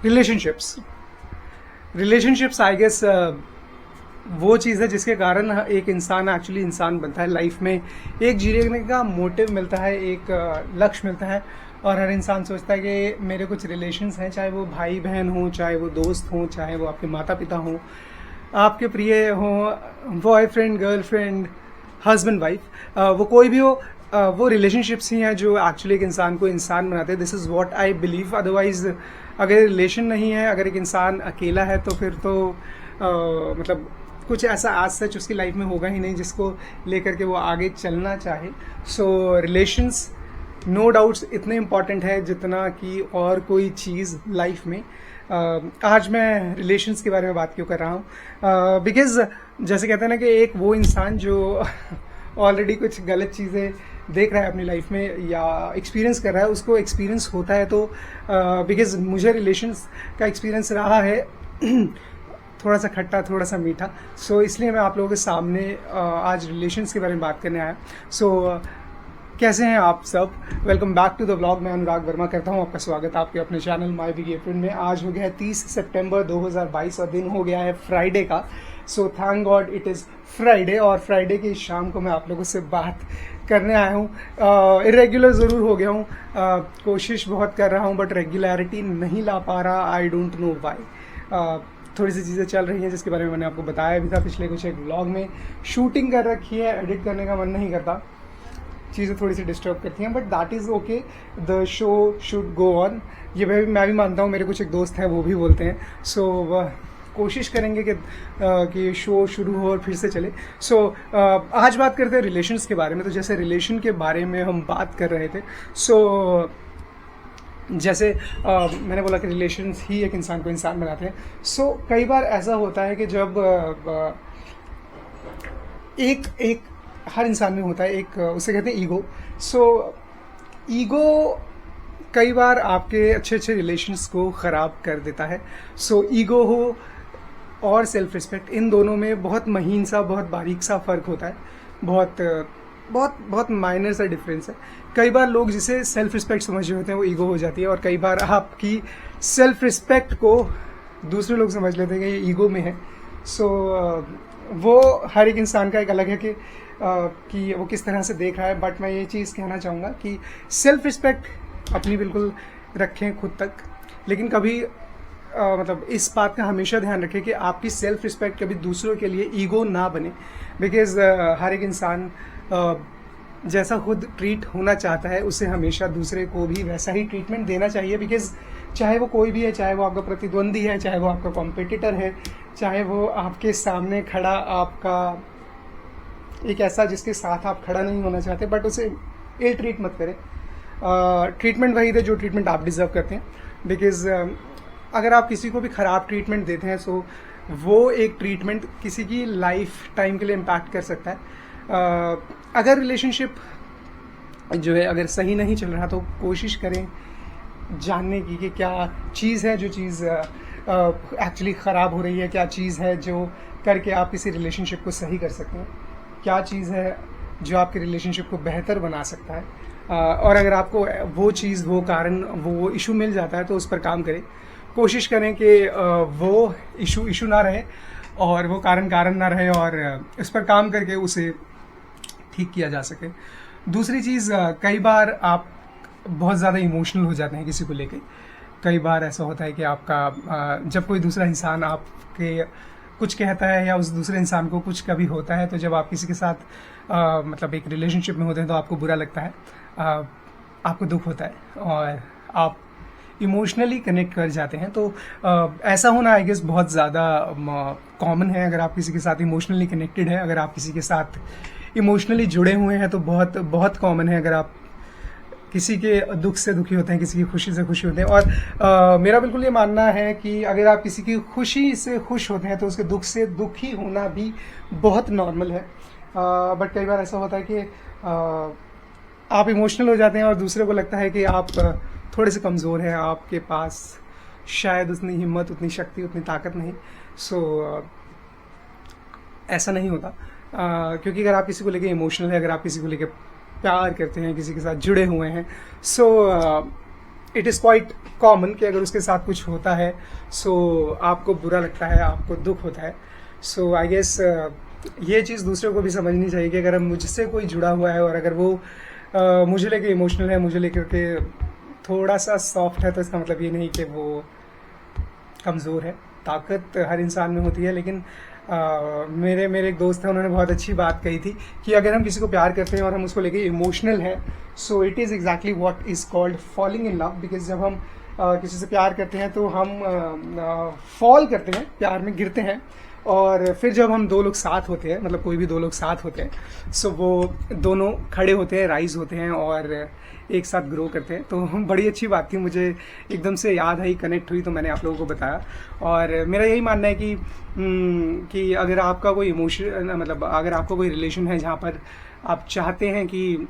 Relationships relationships I guess वो चीज़ है जिसके कारण एक इंसान एक्चुअली इंसान बनता है लाइफ में। एक जीने का मोटिव मिलता है, एक लक्ष्य मिलता है, और हर इंसान सोचता है कि मेरे कुछ रिलेशंस हैं, चाहे वो भाई बहन हों, चाहे वो दोस्त हों, चाहे वो आपके माता पिता हों, आपके प्रिय हों, बॉयफ्रेंड गर्लफ्रेंड, हस्बैंड वाइफ, वो कोई भी हो, वो रिलेशनशिप्स ही हैं जो एक्चुअली एक इंसान को इंसान बनाते हैं। This is what I believe. Otherwise अगर रिलेशन नहीं है, अगर एक इंसान अकेला है, तो फिर तो मतलब कुछ ऐसा आज सच उसकी लाइफ में होगा ही नहीं जिसको लेकर के वो आगे चलना चाहे। सो रिलेशंस नो डाउट्स इतने इम्पॉर्टेंट है जितना कि और कोई चीज़ लाइफ में। आज मैं रिलेशंस के बारे में बात क्यों कर रहा हूँ? बिकॉज जैसे कहते हैं ना कि एक वो इंसान जो ऑलरेडी कुछ गलत चीज़ें देख रहा है अपनी लाइफ में या एक्सपीरियंस कर रहा है, उसको एक्सपीरियंस होता है। तो बिकॉज मुझे रिलेशंस का एक्सपीरियंस रहा है थोड़ा सा खट्टा, थोड़ा सा मीठा। सो इसलिए मैं आप लोगों के सामने आज रिलेशंस के बारे में बात करने आया। सो कैसे हैं आप सब? Welcome back to the vlog. मैं अनुराग वर्मा करता हूं आपका स्वागत आपके अपने चैनल माय बिग एप्रिल में। आज हो गया है 30 सितंबर 2022 और दिन हो गया है फ्राइडे का। So thank God it is Friday, और फ्राइडे की शाम को मैं आप लोगों से बात करने आया हूँ। इरेगुलर ज़रूर हो गया हूँ, कोशिश बहुत कर रहा हूँ, बट रेगुलरिटी नहीं ला पा रहा। I don't know why. थोड़ी सी चीज़ें चल रही हैं जिसके बारे में मैंने आपको बताया भी था पिछले कुछ एक व्लॉग में। शूटिंग कर रखी है, एडिट करने का मन नहीं करता, चीज़ें थोड़ी सी डिस्टर्ब करती हैं, but that is okay. The show should go on, ये मैं भी मानता हूँ, मेरे कुछ एक दोस्त हैं वो भी बोलते हैं। सो कोशिश करेंगे कि शो शुरू हो और फिर से चले। सो आज बात करते हैं रिलेशंस के बारे में। तो जैसे रिलेशन के बारे में हम बात कर रहे थे, सो जैसे मैंने बोला कि रिलेशंस ही एक इंसान को इंसान बनाते हैं। सो कई बार ऐसा होता है कि जब एक एक हर इंसान में होता है एक, उसे कहते हैं ईगो। सो ईगो कई बार आपके अच्छे अच्छे रिलेशंस को ख़राब कर देता है। सो ईगो हो और सेल्फ रिस्पेक्ट, इन दोनों में बहुत महीन सा, बहुत बारीक सा फ़र्क होता है। बहुत बहुत बहुत माइनर सा डिफरेंस है। कई बार लोग जिसे सेल्फ रिस्पेक्ट समझ रहे होते हैं वो ईगो हो जाती है, और कई बार आपकी सेल्फ रिस्पेक्ट को दूसरे लोग समझ लेते हैं कि ये ईगो में है। सो वो हर एक इंसान का एक अलग है कि वो किस तरह से देख रहा है। बट मैं ये चीज़ कहना चाहूँगा कि सेल्फ रिस्पेक्ट अपनी बिल्कुल रखें खुद तक, लेकिन कभी मतलब इस बात का हमेशा ध्यान रखें कि आपकी सेल्फ रिस्पेक्ट कभी दूसरों के लिए ईगो ना बने। बिकॉज हर एक इंसान जैसा खुद ट्रीट होना चाहता है उसे हमेशा दूसरे को भी वैसा ही ट्रीटमेंट देना चाहिए। बिकॉज चाहे वो कोई भी है, चाहे वो आपका प्रतिद्वंदी है, चाहे वो आपका कॉम्पिटिटर है, चाहे वो आपके सामने खड़ा आपका एक ऐसा जिसके साथ आप खड़ा नहीं होना चाहते, बट उसे इल ट्रीट मत करें। ट्रीटमेंट वही दे जो ट्रीटमेंट आप डिज़र्व करते हैं। बिकॉज अगर आप किसी को भी ख़राब ट्रीटमेंट देते हैं, सो वो एक ट्रीटमेंट किसी की लाइफ टाइम के लिए इम्पैक्ट कर सकता है। अगर रिलेशनशिप जो है अगर सही नहीं चल रहा, तो कोशिश करें जानने की कि क्या चीज़ है जो चीज़ एक्चुअली ख़राब हो रही है, क्या चीज़ है जो करके आप किसी रिलेशनशिप को सही कर सकते हैं, क्या चीज़ है जो आपके रिलेशनशिप को बेहतर बना सकता है। और अगर आपको वो चीज़, वो कारण, वो इशू मिल जाता है तो उस पर काम करें। कोशिश करें कि वो इशू ना रहे और वो कारण ना रहे, और इस पर काम करके उसे ठीक किया जा सके। दूसरी चीज़, कई बार आप बहुत ज़्यादा इमोशनल हो जाते हैं किसी को लेके। कई बार ऐसा होता है कि आपका जब कोई दूसरा इंसान आपके कुछ कहता है या उस दूसरे इंसान को कुछ कभी होता है, तो जब आप किसी के साथ मतलब एक रिलेशनशिप में होते हैं तो आपको बुरा लगता है, आपको दुख होता है और आप इमोशनली कनेक्ट कर जाते हैं। तो ऐसा होना आई गेस बहुत ज़्यादा कॉमन है। अगर आप किसी के साथ इमोशनली कनेक्टेड हैं, अगर आप किसी के साथ इमोशनली जुड़े हुए हैं, तो बहुत बहुत कॉमन है। अगर आप किसी के दुख से दुखी होते हैं, किसी की खुशी से खुशी होते हैं, और मेरा बिल्कुल ये मानना है कि अगर आप किसी की खुशी से खुश होते हैं तो उसके दुख से दुखी होना भी बहुत नॉर्मल है। बट कई बार ऐसा होता है कि आप इमोशनल हो जाते हैं और दूसरे को लगता है कि आप थोड़े से कमज़ोर हैं, आपके पास शायद उतनी हिम्मत, उतनी शक्ति, उतनी ताकत नहीं। सो ऐसा नहीं होता, क्योंकि अगर आप किसी को लेके इमोशनल है, अगर आप किसी को लेके प्यार करते हैं, किसी के साथ जुड़े हुए हैं, so it is quite common कि अगर उसके साथ कुछ होता है सो आपको बुरा लगता है, आपको दुख होता है। सो आई गेस ये चीज़ दूसरे को भी समझनी चाहिए कि अगर मुझसे कोई जुड़ा हुआ है और अगर वो मुझे लेके इमोशनल है, मुझे लेकर के थोड़ा सा सॉफ्ट है, तो इसका मतलब ये नहीं कि वो कमज़ोर है। ताकत हर इंसान में होती है, लेकिन मेरे एक दोस्त हैं, उन्होंने बहुत अच्छी बात कही थी कि अगर हम किसी को प्यार करते हैं और हम उसको लेके इमोशनल हैं, so it is exactly what is called falling in love. Because जब हम किसी से प्यार करते हैं तो हम फॉल करते हैं, प्यार में गिरते हैं, और फिर जब हम दो लोग साथ होते हैं, मतलब कोई भी दो लोग साथ होते हैं, सो वो दोनों खड़े होते हैं, राइज होते हैं और एक साथ ग्रो करते हैं। तो बड़ी अच्छी बात थी, मुझे एकदम से याद आई, कनेक्ट हुई, तो मैंने आप लोगों को बताया। और मेरा यही मानना है कि अगर आपका कोई इमोशन, मतलब अगर आपका कोई रिलेशन है जहाँ पर आप चाहते हैं कि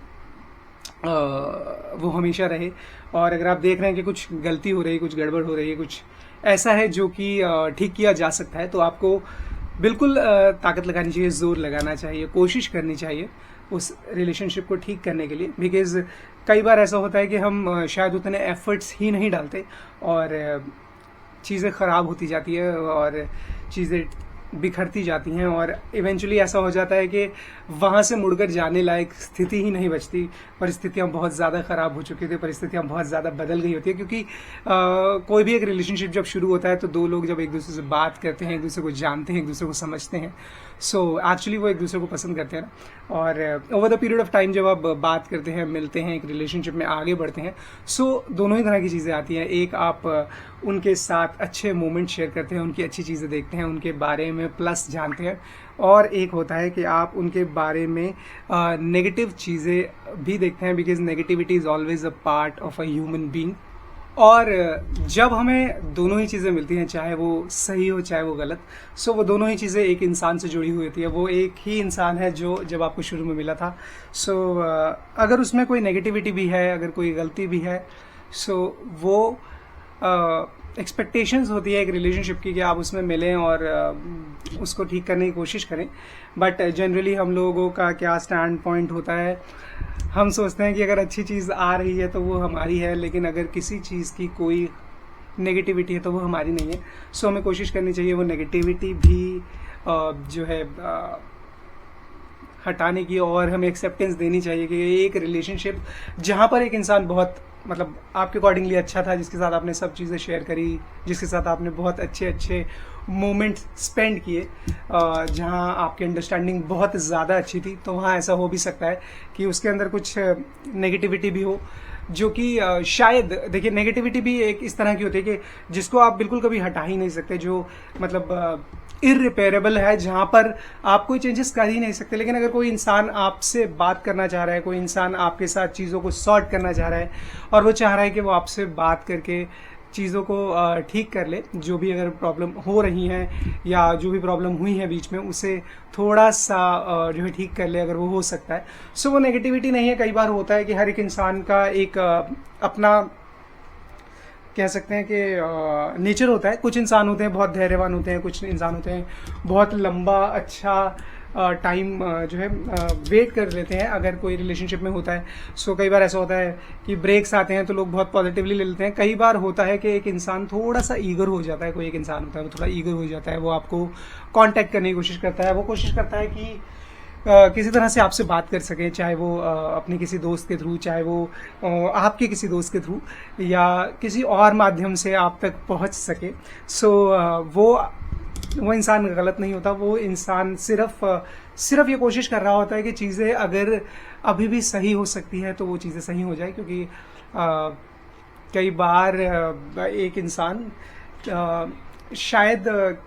वो हमेशा रहे, और अगर आप देख रहे हैं कि कुछ गलती हो रही है, कुछ गड़बड़ हो रही है, कुछ ऐसा है जो कि ठीक किया जा सकता है, तो आपको बिल्कुल ताकत लगानी चाहिए, जोर लगाना चाहिए, कोशिश करनी चाहिए उस रिलेशनशिप को ठीक करने के लिए। बिकॉज कई बार ऐसा होता है कि हम शायद उतने एफर्ट्स ही नहीं डालते और चीज़ें ख़राब होती जाती है और चीज़ें बिखरती जाती हैं, और इवेंचुअली ऐसा हो जाता है कि वहाँ से मुड़कर जाने लायक स्थिति ही नहीं बचती। परिस्थितियाँ बहुत ज़्यादा ख़राब हो चुकी थी, परिस्थितियाँ बहुत ज़्यादा बदल गई होती है, क्योंकि कोई भी एक रिलेशनशिप जब शुरू होता है तो दो लोग जब एक दूसरे से बात करते हैं, एक दूसरे को जानते हैं, एक दूसरे को समझते हैं, सो एक्चुअली वो एक दूसरे को पसंद करते हैं ना। और over the period of time जब आप बात करते हैं, मिलते हैं, एक रिलेशनशिप में आगे बढ़ते हैं, सो दोनों ही तरह की चीज़ें आती हैं। एक, आप उनके साथ अच्छे मोमेंट शेयर करते हैं, उनकी अच्छी चीज़ें देखते हैं, उनके बारे में प्लस जानते हैं, और एक होता है कि आप उनके बारे में नेगेटिव चीज़ें भी देखते हैं, because negativity is always a part of a human being. और जब हमें दोनों ही चीज़ें मिलती हैं, चाहे वो सही हो चाहे वो गलत, सो वो दोनों ही चीज़ें एक इंसान से जुड़ी हुई होती है। वो एक ही इंसान है जो जब आपको शुरू में मिला था। सो अगर उसमें कोई नेगेटिविटी भी है, अगर कोई गलती भी है, सो वो एक्सपेक्टेशंस होती है एक रिलेशनशिप की कि आप उसमें मिलें और उसको ठीक करने की कोशिश करें। बट जनरली हम लोगों का क्या स्टैंड पॉइंट होता है, हम सोचते हैं कि अगर अच्छी चीज़ आ रही है तो वो हमारी है, लेकिन अगर किसी चीज़ की कोई नेगेटिविटी है तो वो हमारी नहीं है। सो हमें कोशिश करनी चाहिए वो नेगेटिविटी भी जो है हटाने की, और हमें एक्सेप्टेंस देनी चाहिए कि एक रिलेशनशिप जहाँ पर एक इंसान बहुत, मतलब आपके अकॉर्डिंगली अच्छा था, जिसके साथ आपने सब चीज़ें शेयर करी, जिसके साथ आपने बहुत अच्छे अच्छे मोमेंट स्पेंड किए, जहाँ आपकी अंडरस्टैंडिंग बहुत ज़्यादा अच्छी थी, तो वहाँ ऐसा हो भी सकता है कि उसके अंदर कुछ नेगेटिविटी भी हो, जो कि शायद, देखिए नेगेटिविटी भी एक इस तरह की होती है कि जिसको आप बिल्कुल कभी हटा ही नहीं सकते, जो मतलब इररिपेयरेबल है, जहाँ पर आप कोई चेंजेस कर ही नहीं सकते। लेकिन अगर कोई इंसान आपसे बात करना चाह रहा है, कोई इंसान आपके साथ चीज़ों को सॉर्ट करना चाह रहा है, और वो चाह रहा है कि वो आपसे बात करके चीज़ों को ठीक कर ले, जो भी अगर प्रॉब्लम हो रही हैं या जो भी प्रॉब्लम हुई है बीच में, उसे थोड़ा सा जो है ठीक कर ले, अगर वो हो सकता है। सो वो नेगेटिविटी नहीं है। कई बार होता है कि हर एक इंसान का एक अपना, कह सकते हैं कि नेचर होता है। कुछ इंसान होते हैं बहुत धैर्यवान होते हैं, कुछ इंसान होते हैं बहुत लंबा अच्छा टाइम जो है वेट कर लेते हैं अगर कोई रिलेशनशिप में होता है। सो कई बार ऐसा होता है कि ब्रेक्स आते हैं तो लोग बहुत पॉजिटिवली ले लेते हैं। कई बार होता है कि एक इंसान थोड़ा सा ईगर हो जाता है, कोई एक इंसान होता है वो थोड़ा ईगर हो जाता है, वो आपको कांटेक्ट करने की कोशिश करता है, वो कोशिश करता है कि किसी तरह से आपसे बात कर सके, चाहे वो अपने किसी दोस्त के थ्रू, चाहे वो आपके किसी दोस्त के थ्रू, या किसी और माध्यम से आप तक पहुंच सके। सो वो इंसान गलत नहीं होता। वो इंसान सिर्फ ये कोशिश कर रहा होता है कि चीज़ें अगर अभी भी सही हो सकती है तो वो चीज़ें सही हो जाए, क्योंकि कई बार एक इंसान शायद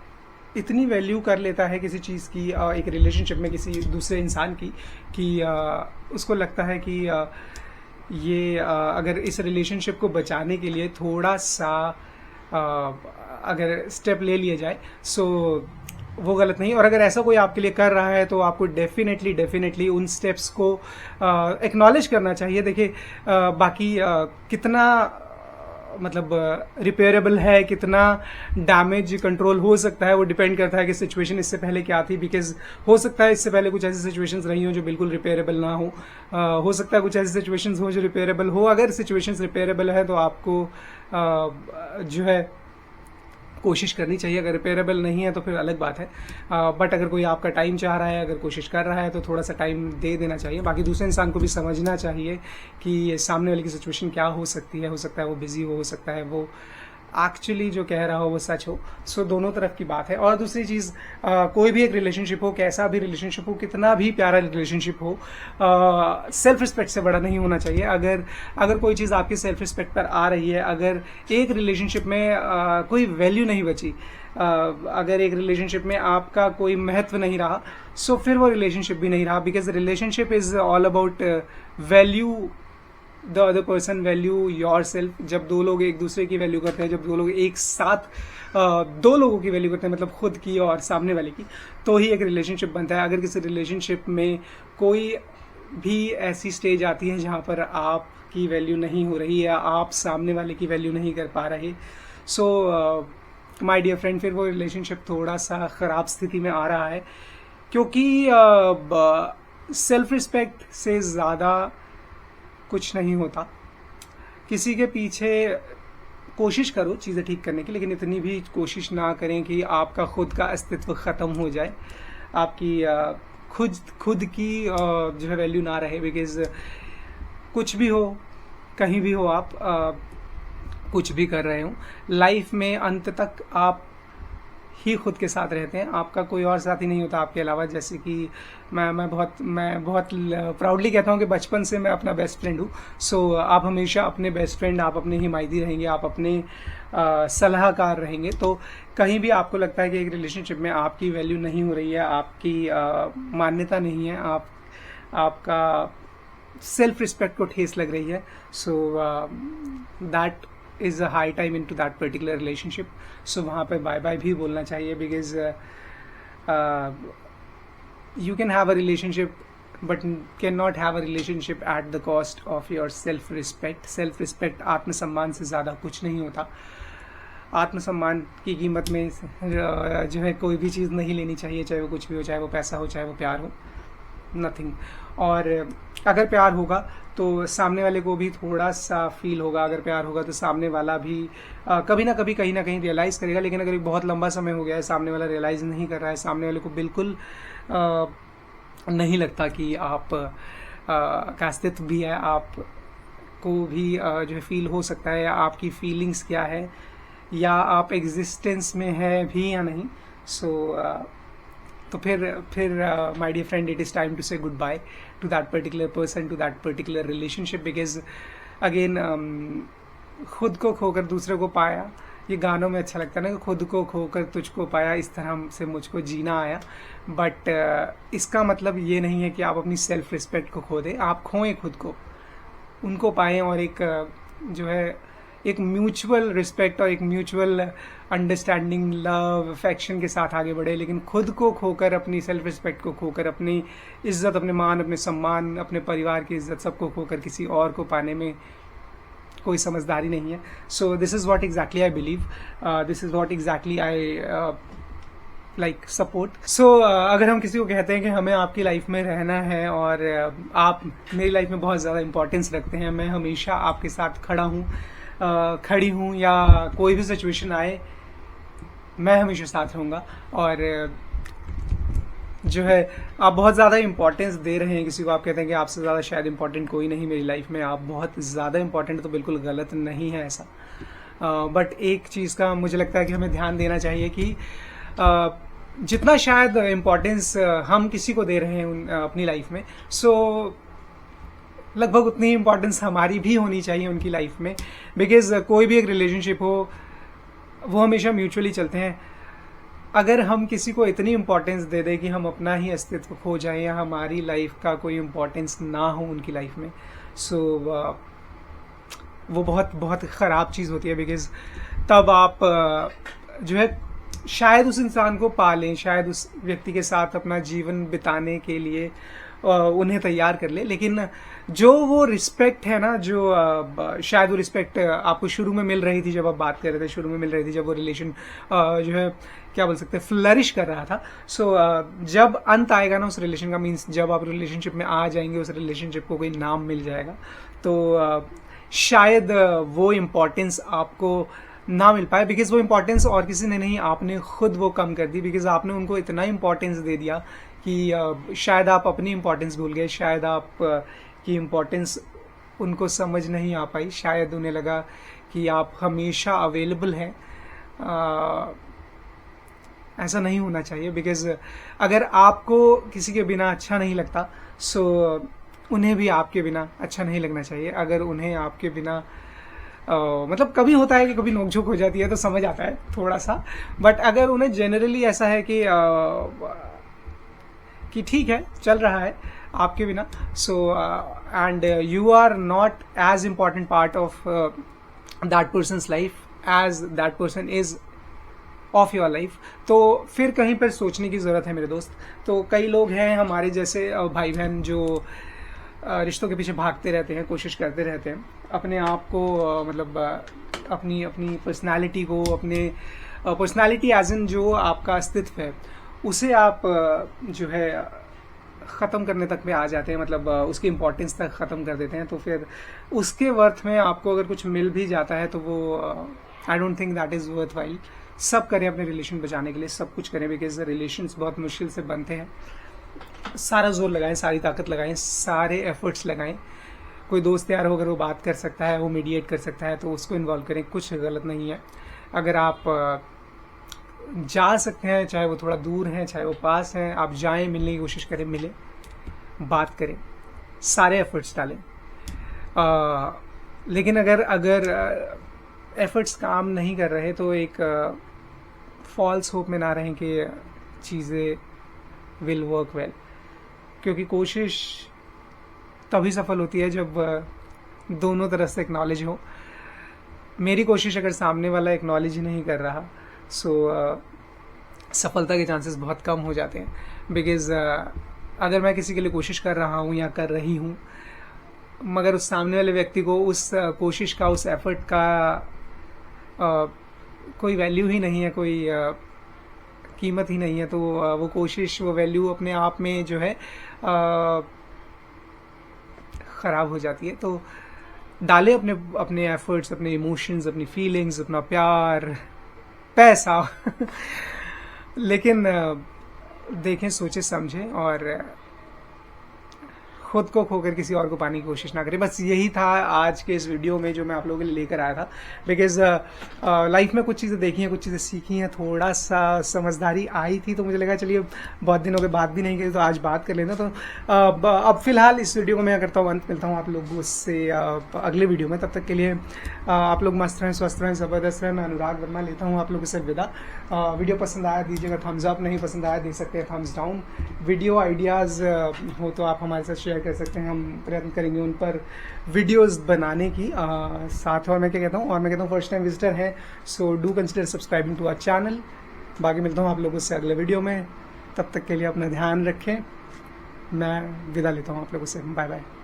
इतनी वैल्यू कर लेता है किसी चीज़ की, एक रिलेशनशिप में किसी दूसरे इंसान की, कि उसको लगता है कि ये अगर इस रिलेशनशिप को बचाने के लिए थोड़ा सा अगर स्टेप ले लिया जाए, सो वो गलत नहीं। और अगर ऐसा कोई आपके लिए कर रहा है तो आपको डेफिनेटली उन स्टेप्स को एक्नॉलेज करना चाहिए। देखिए बाकी कितना मतलब रिपेयरेबल है, कितना डैमेज कंट्रोल हो सकता है, वो डिपेंड करता है कि सिचुएशन इससे पहले क्या थी। बिकॉज हो सकता है इससे पहले कुछ ऐसी सिचुएशंस रही हो जो बिल्कुल रिपेयरेबल ना हो सकता है कुछ ऐसी सिचुएशंस हो जो रिपेयरेबल हो। अगर सिचुएशंस रिपेयरेबल है तो आपको जो है कोशिश करनी चाहिए। अगर रिपेयरेबल नहीं है तो फिर अलग बात है। बट अगर कोई आपका टाइम चाह रहा है, अगर कोशिश कर रहा है, तो थोड़ा सा टाइम दे देना चाहिए। बाकी दूसरे इंसान को भी समझना चाहिए कि सामने वाले की सिचुएशन क्या हो सकती है। हो सकता है वो बिजी हो सकता है वो एक्चुअली जो कह रहा हो वो सच हो। सो दोनों तरफ की बात है। और दूसरी चीज़, कोई भी एक रिलेशनशिप हो, कैसा भी रिलेशनशिप हो, कितना भी प्यारा रिलेशनशिप हो, सेल्फ रिस्पेक्ट से बड़ा नहीं होना चाहिए। अगर कोई चीज़ आपकी सेल्फ रिस्पेक्ट पर आ रही है, अगर एक रिलेशनशिप में कोई वैल्यू नहीं बची, अगर एक रिलेशनशिप में आपका कोई महत्व नहीं रहा, सो फिर वो रिलेशनशिप भी नहीं रहा। Because relationship is all about value the other person, value your self. जब दो लोग एक दूसरे की वैल्यू करते हैं, जब दो लोग एक साथ दो लोगों की वैल्यू करते हैं, मतलब खुद की और सामने वाले की, तो ही एक रिलेशनशिप बनता है। अगर किसी रिलेशनशिप में कोई भी ऐसी स्टेज आती है जहाँ पर आपकी वैल्यू नहीं हो रही है, आप सामने वाले की वैल्यू नहीं कर पा रहे, सो माय डियर फ्रेंड, फिर वो रिलेशनशिप थोड़ा सा ख़राब स्थिति में आ रहा है। क्योंकि सेल्फ रिस्पेक्ट से ज़्यादा कुछ नहीं होता। किसी के पीछे कोशिश करो चीज़ें ठीक करने की, लेकिन इतनी भी कोशिश ना करें कि आपका खुद का अस्तित्व ख़त्म हो जाए, आपकी खुद की जो है वैल्यू ना रहे। बिकॉज कुछ भी हो, कहीं भी हो, आप कुछ भी कर रहे हो, लाइफ में अंत तक आप ही खुद के साथ रहते हैं। आपका कोई और साथी नहीं होता आपके अलावा। जैसे कि मैं बहुत प्राउडली कहता हूँ कि बचपन से मैं अपना बेस्ट फ्रेंड हूँ। सो आप हमेशा अपने बेस्ट फ्रेंड, आप अपने हिमायती रहेंगे, आप अपने सलाहकार रहेंगे। तो कहीं भी आपको लगता है कि एक रिलेशनशिप में आपकी वैल्यू नहीं हो रही है, आपकी मान्यता नहीं है, आपका सेल्फ रिस्पेक्ट को ठेस लग रही है, so that is a high time into that particular relationship. So वहाँ पे bye bye भी बोलना चाहिए। because you can have a relationship but cannot have a relationship at the cost of your self respect. self respect आत्मसम्मान से ज़्यादा कुछ नहीं होता। आत्मसम्मान की कीमत में जो है कोई भी चीज़ नहीं लेनी चाहिए, चाहे वो कुछ भी हो, चाहे वो पैसा हो, चाहे वो प्यार हो, नथिंग। और अगर प्यार होगा तो सामने वाले को भी थोड़ा सा फील होगा। अगर प्यार होगा तो सामने वाला भी कभी ना कभी, कहीं ना कहीं रियलाइज़ करेगा। लेकिन अगर बहुत लंबा समय हो गया है, सामने वाला रियलाइज़ नहीं कर रहा है, सामने वाले को बिल्कुल नहीं लगता कि आप का अस्तित्व भी है, आप को भी जो है फील हो सकता है, या आपकी फीलिंग्स क्या है, या आप एग्जिस्टेंस में है भी या नहीं, सो तो फिर my dear friend, it is time to say goodbye to that particular person, to that particular relationship. Because again, खुद को खोकर दूसरे को पाया, ये गानों में अच्छा लगता है ना, खुद को खोकर तुझको पाया, इस तरह से मुझको जीना आया। बट इसका मतलब ये नहीं है कि आप अपनी सेल्फ रिस्पेक्ट को खो दें। आप खोएं खुद को, उनको पाएं, और एक जो है एक म्यूचुअल रिस्पेक्ट और एक म्यूचुअल अंडरस्टैंडिंग, लव, अफेक्शन के साथ आगे बढ़े। लेकिन खुद को खोकर, अपनी सेल्फ रिस्पेक्ट को खोकर, अपनी इज्जत, अपने मान, अपने सम्मान, अपने परिवार की इज्जत, सबको खोकर किसी और को पाने में कोई समझदारी नहीं है। So this is what exactly I believe, this is what exactly I like support. So अगर हम किसी को कहते हैं कि हमें आपकी लाइफ में रहना है और आप मेरी लाइफ में बहुत ज़्यादा इंपॉर्टेंस रखते हैं, मैं हमेशा आपके साथ खड़ा हूँ, खड़ी हूँ, या कोई भी सिचुएशन आए मैं हमेशा साथ रहूँगा। और जो है आप बहुत ज़्यादा इंपॉर्टेंस दे रहे हैं किसी को, आप कहते हैं कि आपसे ज़्यादा शायद इंपॉर्टेंट कोई नहीं मेरी लाइफ में, आप बहुत ज़्यादा इंपॉर्टेंट, तो बिल्कुल गलत नहीं है ऐसा। बट एक चीज़ का मुझे लगता है कि हमें ध्यान देना चाहिए कि जितना शायद इम्पोर्टेंस हम किसी को दे रहे हैं अपनी लाइफ में, सो लगभग उतनी इम्पोर्टेंस हमारी भी होनी चाहिए उनकी लाइफ में। बिकॉज कोई भी एक रिलेशनशिप हो, वो हमेशा म्यूचुअली चलते हैं। अगर हम किसी को इतनी इम्पोर्टेंस दे दें कि हम अपना ही अस्तित्व खो जाएं, या हमारी लाइफ का कोई इम्पोर्टेंस ना हो उनकी लाइफ में, सो वो बहुत बहुत ख़राब चीज़ होती है। बिकॉज तब आप जो है शायद उस इंसान को पालें, शायद उस व्यक्ति के साथ अपना जीवन बिताने के लिए उन्हें तैयार कर ले, लेकिन जो वो रिस्पेक्ट है ना, जो शायद वो रिस्पेक्ट आपको शुरू में मिल रही थी जब आप बात कर रहे थे, शुरू में मिल रही थी जब वो रिलेशन जो है क्या बोल सकते हैं फ्लरिश कर रहा था। सो जब अंत आएगा ना उस रिलेशन का, मीन्स जब आप रिलेशनशिप में आ जाएंगे, उस रिलेशनशिप को कोई नाम मिल जाएगा, तो शायद वो इम्पोर्टेंस आपको ना मिल पाए, बिकॉज वो इम्पोर्टेंस और किसी ने नहीं, आपने खुद वो कम कर दी, बिकॉज आपने उनको इतना इम्पोर्टेंस दे दिया कि शायद आप अपनी इम्पोर्टेंस भूल गए, शायद आप की इम्पोर्टेंस उनको समझ नहीं आ पाई, शायद उन्हें लगा कि आप हमेशा अवेलेबल हैं। ऐसा नहीं होना चाहिए, बिकॉज अगर आपको किसी के बिना अच्छा नहीं लगता, सो उन्हें भी आपके बिना अच्छा नहीं लगना चाहिए। अगर उन्हें आपके बिना मतलब कभी होता है कि कभी नोकझोंक हो जाती है तो समझ आता है थोड़ा सा, बट अगर उन्हें जनरली ऐसा है कि ठीक है चल रहा है आपके बिना, so and you are not as important part of that person's life as that person is of your life, तो फिर कहीं पर सोचने की ज़रूरत है मेरे दोस्त। तो कई लोग हैं हमारे जैसे भाई बहन जो रिश्तों के पीछे भागते रहते हैं, कोशिश करते रहते हैं अपने आप को मतलब अपनी अपनी पर्सनालिटी को, अपने पर्सनालिटी एज इन जो आपका अस्तित्व है उसे आप जो है ख़त्म करने तक में आ जाते हैं, मतलब उसकी इम्पोर्टेंस तक ख़त्म कर देते हैं। तो फिर उसके वर्थ में आपको अगर कुछ मिल भी जाता है तो वो I don't think that is worth while. सब करें अपने रिलेशन बचाने के लिए, सब कुछ करें, बिकॉज रिलेशंस बहुत मुश्किल से बनते हैं। सारा जोर लगाएं, सारी ताकत लगाएं, सारे एफर्ट्स लगाएं। कोई दोस्त यार हो, अगर वो बात कर सकता है, वो मीडिएट कर सकता है, तो उसको इन्वॉल्व करें, कुछ गलत नहीं है। अगर आप जा सकते हैं, चाहे वो थोड़ा दूर हैं चाहे वो पास हैं, आप जाएं, मिलने की कोशिश करें, मिलें, बात करें, सारे एफर्ट्स डालें। लेकिन अगर एफर्ट्स काम नहीं कर रहे तो एक फॉल्स होप में ना रहें कि चीज़ें विल वर्क वेल, क्योंकि कोशिश तभी सफल होती है जब दोनों तरफ से एक्नॉलेज हो। मेरी कोशिश अगर सामने वाला एक्नॉलेज ही नहीं कर रहा, सो सफलता के चांसेस बहुत कम हो जाते हैं। बिकॉज अगर मैं किसी के लिए कोशिश कर रहा हूँ या कर रही हूँ, मगर उस सामने वाले व्यक्ति को उस कोशिश का, उस एफर्ट का कोई वैल्यू ही नहीं है, कोई कीमत ही नहीं है, तो वो कोशिश, वो वैल्यू अपने आप में जो है ख़राब हो जाती है। तो डालें अपने अपने एफर्ट्स, अपने इमोशंस, अपनी फीलिंग्स, अपना प्यार, पैसा लेकिन देखें, सोचें, समझें और खुद को खोकर किसी और को पाने की कोशिश ना करें। बस यही था आज के इस वीडियो में जो मैं आप लोगों के लिए लेकर आया था। बिकॉज लाइफ में कुछ चीज़ें देखी हैं, कुछ चीज़ें सीखी हैं, थोड़ा सा समझदारी आई थी, तो मुझे लगा चलिए बहुत दिनों के बात भी नहीं की तो आज बात कर लेना। तो अब फिलहाल इस वीडियो को मैं करता हूँ अंत, मिलता हूँ आप लोगों से अगले वीडियो में। तब तक के लिए आप लोग मस्त रहें, स्वस्थ रहें, ज़बरदस्त रहें। मैं अनुराग वर्मा लेता हूँ आप लोगों से विदा। वीडियो पसंद आया दीजिएगा थम्स अप, नहीं पसंद आया दे सकते हैं थम्स डाउन। वीडियो आइडियाज़ हो तो आप हमारे साथ शेयर कर सकते हैं, हम प्रयत्न करेंगे उन पर वीडियोस बनाने की। साथ और मैं क्या कहता हूँ, फर्स्ट टाइम विजिटर हैं so do consider subscribing to our channel. बाकी मिलता हूँ आप लोगों से अगले वीडियो में, तब तक के लिए अपना ध्यान रखें। मैं विदा लेता हूँ आप लोगों से, बाय बाय।